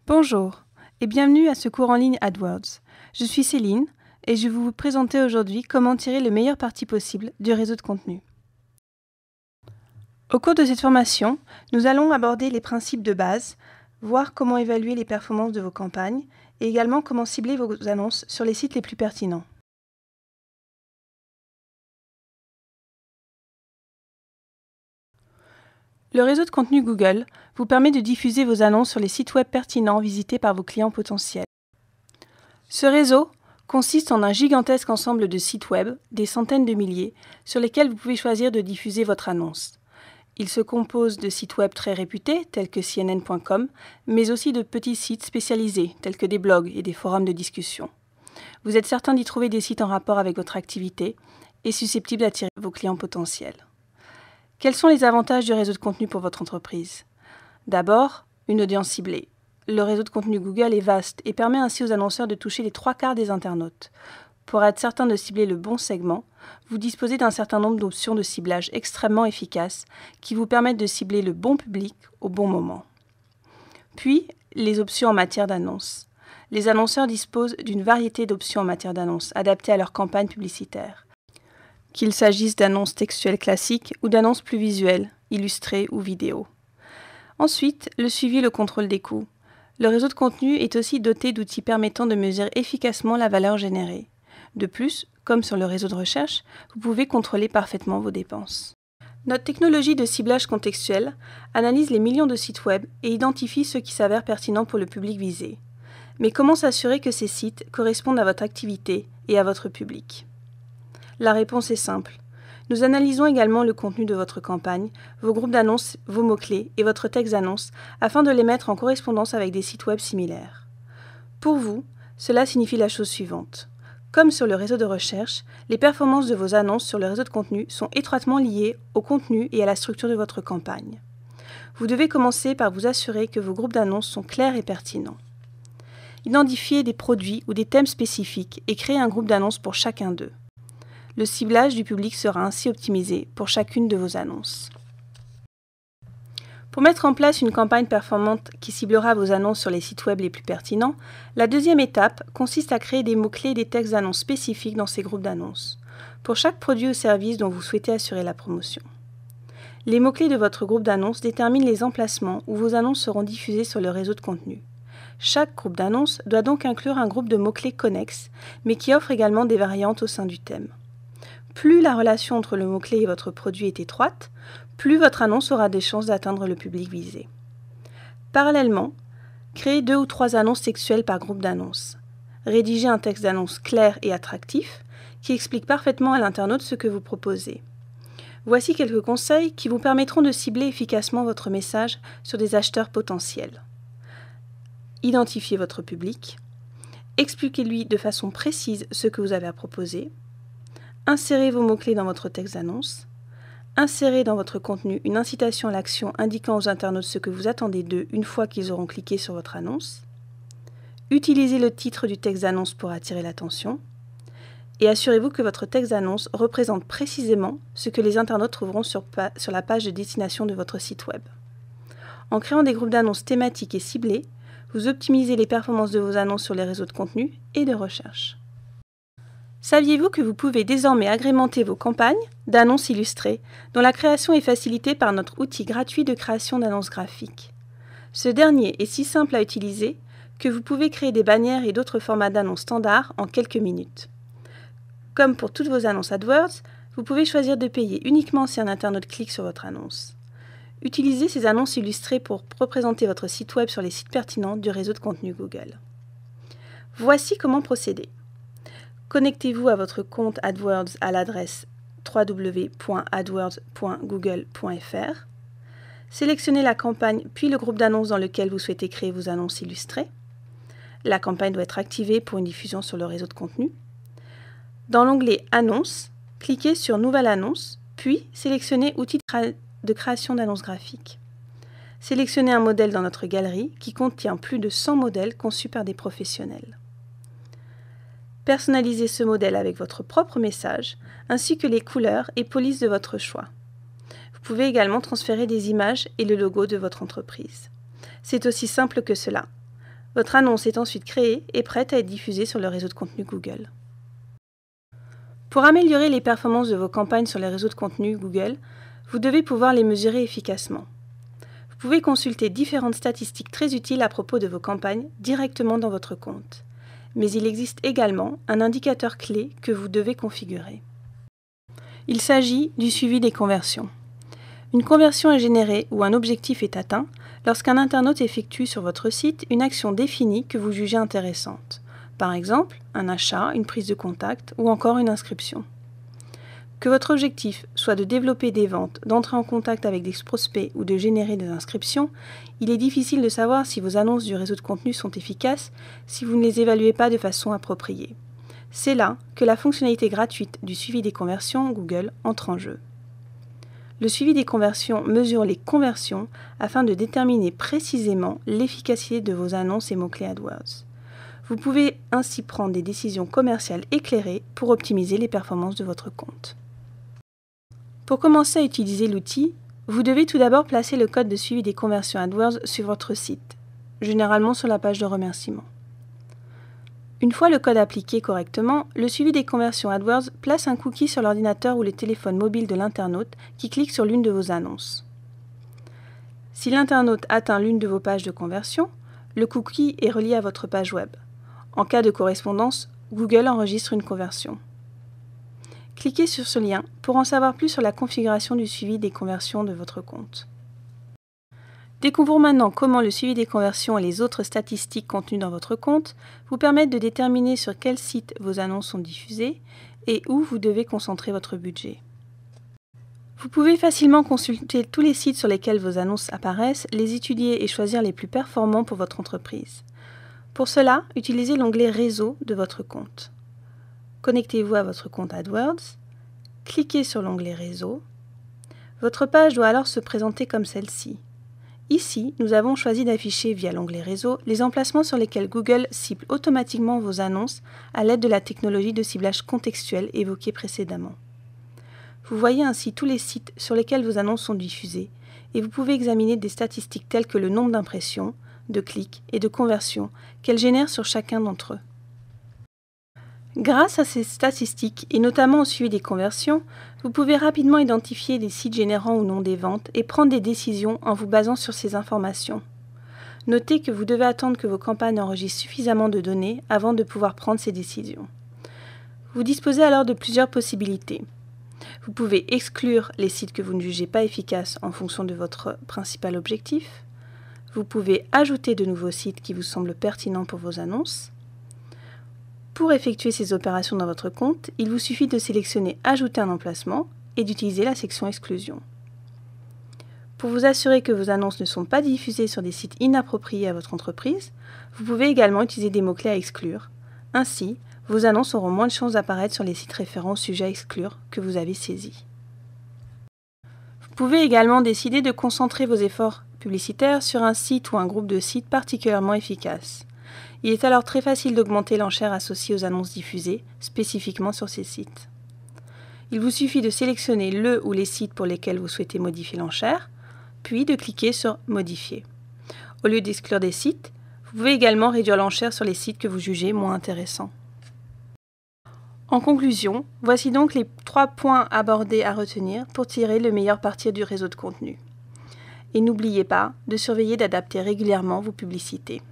Bonjour et bienvenue à ce cours en ligne AdWords. Je suis Céline et je vais vous présenter aujourd'hui comment tirer le meilleur parti possible du réseau de contenu. Au cours de cette formation, nous allons aborder les principes de base, voir comment évaluer les performances de vos campagnes et également comment cibler vos annonces sur les sites les plus pertinents. Le réseau de contenu Google vous permet de diffuser vos annonces sur les sites web pertinents visités par vos clients potentiels. Ce réseau consiste en un gigantesque ensemble de sites web, des centaines de milliers, sur lesquels vous pouvez choisir de diffuser votre annonce. Il se compose de sites web très réputés, tels que CNN.com, mais aussi de petits sites spécialisés, tels que des blogs et des forums de discussion. Vous êtes certain d'y trouver des sites en rapport avec votre activité et susceptibles d'attirer vos clients potentiels. Quels sont les avantages du réseau de contenu pour votre entreprise? D'abord, une audience ciblée. Le réseau de contenu Google est vaste et permet ainsi aux annonceurs de toucher les 3/4 des internautes. Pour être certain de cibler le bon segment, vous disposez d'un certain nombre d'options de ciblage extrêmement efficaces qui vous permettent de cibler le bon public au bon moment. Puis, les options en matière d'annonces. Les annonceurs disposent d'une variété d'options en matière d'annonces adaptées à leur campagne publicitaire. Qu'il s'agisse d'annonces textuelles classiques ou d'annonces plus visuelles, illustrées ou vidéo. Ensuite, le suivi et le contrôle des coûts. Le réseau de contenu est aussi doté d'outils permettant de mesurer efficacement la valeur générée. De plus, comme sur le réseau de recherche, vous pouvez contrôler parfaitement vos dépenses. Notre technologie de ciblage contextuel analyse les millions de sites web et identifie ceux qui s'avèrent pertinents pour le public visé. Mais comment s'assurer que ces sites correspondent à votre activité et à votre public? La réponse est simple. Nous analysons également le contenu de votre campagne, vos groupes d'annonces, vos mots-clés et votre texte d'annonce afin de les mettre en correspondance avec des sites web similaires. Pour vous, cela signifie la chose suivante. Comme sur le réseau de recherche, les performances de vos annonces sur le réseau de contenu sont étroitement liées au contenu et à la structure de votre campagne. Vous devez commencer par vous assurer que vos groupes d'annonces sont clairs et pertinents. Identifiez des produits ou des thèmes spécifiques et créez un groupe d'annonces pour chacun d'eux. Le ciblage du public sera ainsi optimisé pour chacune de vos annonces. Pour mettre en place une campagne performante qui ciblera vos annonces sur les sites web les plus pertinents, la deuxième étape consiste à créer des mots-clés et des textes d'annonces spécifiques dans ces groupes d'annonces, pour chaque produit ou service dont vous souhaitez assurer la promotion. Les mots-clés de votre groupe d'annonces déterminent les emplacements où vos annonces seront diffusées sur le réseau de contenu. Chaque groupe d'annonces doit donc inclure un groupe de mots-clés connexes, mais qui offre également des variantes au sein du thème. Plus la relation entre le mot-clé et votre produit est étroite, plus votre annonce aura des chances d'atteindre le public visé. Parallèlement, créez 2 ou 3 annonces textuelles par groupe d'annonces. Rédigez un texte d'annonce clair et attractif qui explique parfaitement à l'internaute ce que vous proposez. Voici quelques conseils qui vous permettront de cibler efficacement votre message sur des acheteurs potentiels. Identifiez votre public. Expliquez-lui de façon précise ce que vous avez à proposer. Insérez vos mots-clés dans votre texte d'annonce. Insérez dans votre contenu une incitation à l'action indiquant aux internautes ce que vous attendez d'eux une fois qu'ils auront cliqué sur votre annonce. Utilisez le titre du texte d'annonce pour attirer l'attention. Et assurez-vous que votre texte d'annonce représente précisément ce que les internautes trouveront sur la page de destination de votre site web. En créant des groupes d'annonces thématiques et ciblés, vous optimisez les performances de vos annonces sur les réseaux de contenu et de recherche. Saviez-vous que vous pouvez désormais agrémenter vos campagnes d'annonces illustrées, dont la création est facilitée par notre outil gratuit de création d'annonces graphiques? Ce dernier est si simple à utiliser que vous pouvez créer des bannières et d'autres formats d'annonces standards en quelques minutes. Comme pour toutes vos annonces AdWords, vous pouvez choisir de payer uniquement si un internaute clique sur votre annonce. Utilisez ces annonces illustrées pour représenter votre site web sur les sites pertinents du réseau de contenu Google. Voici comment procéder. Connectez-vous à votre compte AdWords à l'adresse www.adwords.google.fr. Sélectionnez la campagne puis le groupe d'annonces dans lequel vous souhaitez créer vos annonces illustrées. La campagne doit être activée pour une diffusion sur le réseau de contenu. Dans l'onglet Annonces, cliquez sur Nouvelle annonce, puis sélectionnez Outils de création d'annonces graphiques. Sélectionnez un modèle dans notre galerie qui contient plus de 100 modèles conçus par des professionnels. Personnalisez ce modèle avec votre propre message, ainsi que les couleurs et polices de votre choix. Vous pouvez également transférer des images et le logo de votre entreprise. C'est aussi simple que cela. Votre annonce est ensuite créée et prête à être diffusée sur le réseau de contenu Google. Pour améliorer les performances de vos campagnes sur les réseaux de contenu Google, vous devez pouvoir les mesurer efficacement. Vous pouvez consulter différentes statistiques très utiles à propos de vos campagnes directement dans votre compte. Mais il existe également un indicateur clé que vous devez configurer. Il s'agit du suivi des conversions. Une conversion est générée ou un objectif est atteint lorsqu'un internaute effectue sur votre site une action définie que vous jugez intéressante. Par exemple, un achat, une prise de contact ou encore une inscription. Que votre objectif soit de développer des ventes, d'entrer en contact avec des prospects ou de générer des inscriptions, il est difficile de savoir si vos annonces du réseau de contenu sont efficaces si vous ne les évaluez pas de façon appropriée. C'est là que la fonctionnalité gratuite du suivi des conversions Google entre en jeu. Le suivi des conversions mesure les conversions afin de déterminer précisément l'efficacité de vos annonces et mots-clés AdWords. Vous pouvez ainsi prendre des décisions commerciales éclairées pour optimiser les performances de votre compte. Pour commencer à utiliser l'outil, vous devez tout d'abord placer le code de suivi des conversions AdWords sur votre site, généralement sur la page de remerciement. Une fois le code appliqué correctement, le suivi des conversions AdWords place un cookie sur l'ordinateur ou le téléphone mobile de l'internaute qui clique sur l'une de vos annonces. Si l'internaute atteint l'une de vos pages de conversion, le cookie est relié à votre page web. En cas de correspondance, Google enregistre une conversion. Cliquez sur ce lien pour en savoir plus sur la configuration du suivi des conversions de votre compte. Découvrons maintenant comment le suivi des conversions et les autres statistiques contenues dans votre compte vous permettent de déterminer sur quel site vos annonces sont diffusées et où vous devez concentrer votre budget. Vous pouvez facilement consulter tous les sites sur lesquels vos annonces apparaissent, les étudier et choisir les plus performants pour votre entreprise. Pour cela, utilisez l'onglet Réseau de votre compte. Connectez-vous à votre compte AdWords, cliquez sur l'onglet Réseau. Votre page doit alors se présenter comme celle-ci. Ici, nous avons choisi d'afficher via l'onglet Réseau les emplacements sur lesquels Google cible automatiquement vos annonces à l'aide de la technologie de ciblage contextuel évoquée précédemment. Vous voyez ainsi tous les sites sur lesquels vos annonces sont diffusées et vous pouvez examiner des statistiques telles que le nombre d'impressions, de clics et de conversions qu'elles génèrent sur chacun d'entre eux. Grâce à ces statistiques, et notamment au suivi des conversions, vous pouvez rapidement identifier des sites générant ou non des ventes et prendre des décisions en vous basant sur ces informations. Notez que vous devez attendre que vos campagnes enregistrent suffisamment de données avant de pouvoir prendre ces décisions. Vous disposez alors de plusieurs possibilités. Vous pouvez exclure les sites que vous ne jugez pas efficaces en fonction de votre principal objectif. Vous pouvez ajouter de nouveaux sites qui vous semblent pertinents pour vos annonces. Pour effectuer ces opérations dans votre compte, il vous suffit de sélectionner « Ajouter un emplacement » et d'utiliser la section « Exclusion ». Pour vous assurer que vos annonces ne sont pas diffusées sur des sites inappropriés à votre entreprise, vous pouvez également utiliser des mots-clés à exclure. Ainsi, vos annonces auront moins de chances d'apparaître sur les sites référents au sujet à exclure que vous avez saisis. Vous pouvez également décider de concentrer vos efforts publicitaires sur un site ou un groupe de sites particulièrement efficaces. Il est alors très facile d'augmenter l'enchère associée aux annonces diffusées, spécifiquement sur ces sites. Il vous suffit de sélectionner le ou les sites pour lesquels vous souhaitez modifier l'enchère, puis de cliquer sur « Modifier ». Au lieu d'exclure des sites, vous pouvez également réduire l'enchère sur les sites que vous jugez moins intéressants. En conclusion, voici donc les 3 points abordés à retenir pour tirer le meilleur parti du réseau de contenu. Et n'oubliez pas de surveiller d'adapter régulièrement vos publicités.